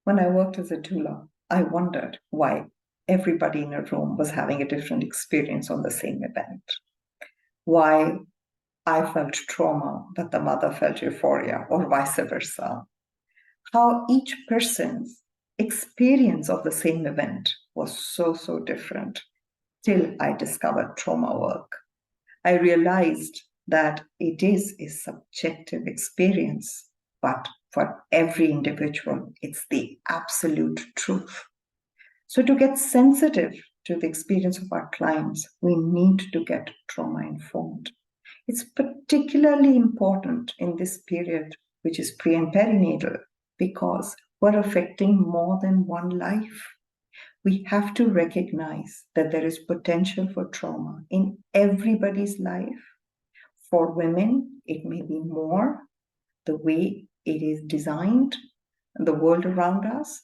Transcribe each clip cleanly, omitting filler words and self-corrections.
When I worked as a doula, I wondered why everybody in a room was having a different experience on the same event. Why I felt trauma, but the mother felt euphoria, or vice versa. How each person's experience of the same event was so different till I discovered trauma work. I realized that it is a subjective experience, but for every individual, it's the absolute truth. So, to get sensitive to the experience of our clients, we need to get trauma informed. It's particularly important in this period, which is pre and perinatal, because we're affecting more than one life. We have to recognize that there is potential for trauma in everybody's life. For women, it may be more the way it is designed, the world around us.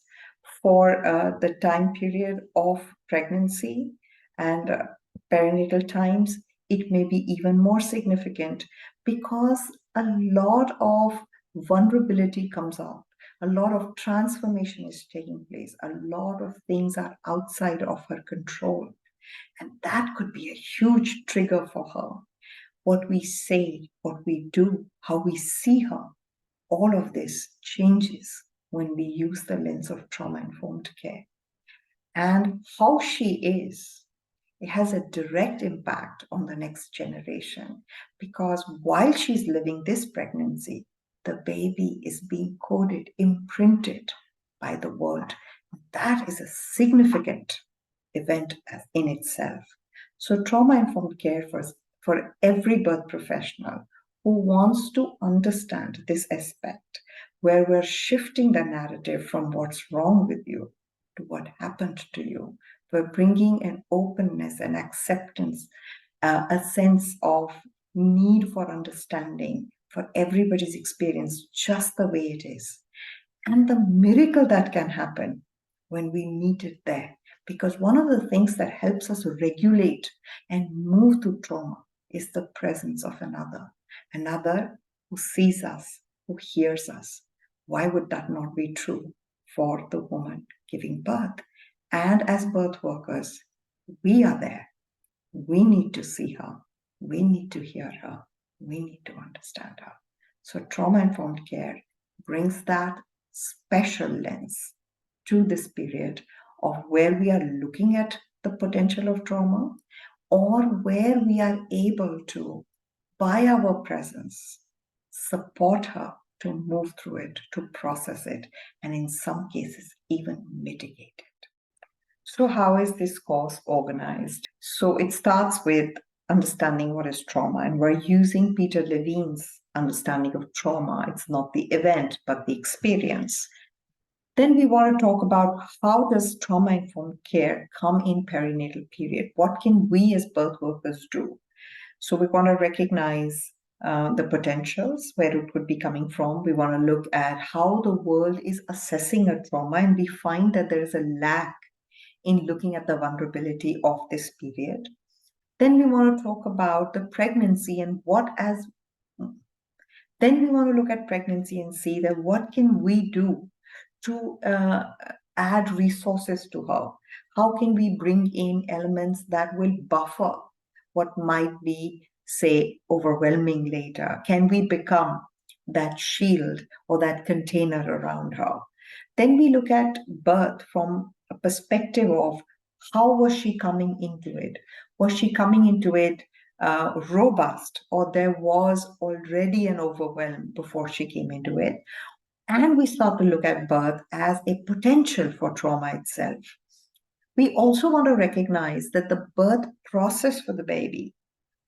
For the time period of pregnancy and perinatal times, it may be even more significant because a lot of vulnerability comes out. A lot of transformation is taking place. A lot of things are outside of her control. And that could be a huge trigger for her. What we say, what we do, how we see her, all of this changes when we use the lens of trauma-informed care. And how she is, it has a direct impact on the next generation, because while she's living this pregnancy, the baby is being coded, imprinted by the world. That is a significant event in itself. So trauma-informed care for every birth professional who wants to understand this aspect, where we're shifting the narrative from what's wrong with you to what happened to you. We're bringing an openness and acceptance, a sense of need for understanding for everybody's experience just the way it is. And the miracle that can happen when we meet it there. Because one of the things that helps us regulate and move through trauma is the presence of another who sees us, who hears us. Why would that not be true for the woman giving birth? And as birth workers, we are there. We need to see her. We need to hear her. We need to understand her. So trauma-informed care brings that special lens to this period of where we are looking at the potential of trauma, or where we are able to, by our presence, support her to move through it, to process it, and in some cases, even mitigate it. So how is this course organized? So it starts with understanding what is trauma, and we're using Peter Levine's understanding of trauma. It's not the event, but the experience. Then we want to talk about how does trauma-informed care come in perinatal period? What can we as birth workers do? So we want to recognize the potentials, where it could be coming from. We want to look at how the world is assessing a trauma, and we find that there is a lack in looking at the vulnerability of this period. Then we want to talk about the pregnancy and then we want to look at pregnancy and see that what can we do to add resources to her? How can we bring in elements that will buffer what might be, say, overwhelming later? Can we become that shield or that container around her? Then we look at birth from a perspective of how was she coming into it? Was she coming into it robust, or there was already an overwhelm before she came into it? And we start to look at birth as a potential for trauma itself. We also want to recognize that the birth process for the baby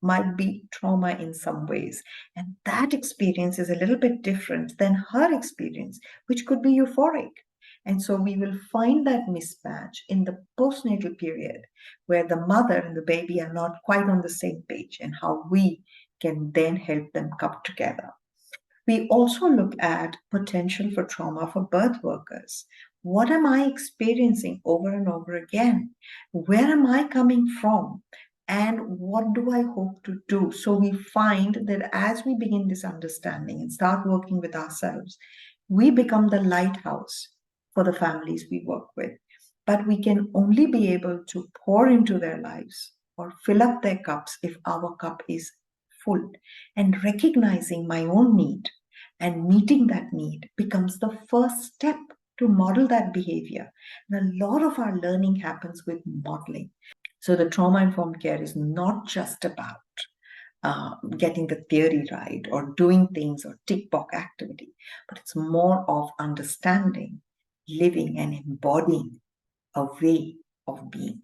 might be trauma in some ways. And that experience is a little bit different than her experience, which could be euphoric. And so we will find that mismatch in the postnatal period, where the mother and the baby are not quite on the same page, and how we can then help them come together. We also look at potential for trauma for birth workers. What am I experiencing over and over again? Where am I coming from? And what do I hope to do? So we find that as we begin this understanding and start working with ourselves, we become the lighthouse for the families we work with. But we can only be able to pour into their lives or fill up their cups if our cup is full. And recognizing my own need and meeting that need becomes the first step to model that behavior. And a lot of our learning happens with modeling. So the trauma-informed care is not just about getting the theory right or doing things or tick box activity, but it's more of understanding, living, and embodying a way of being.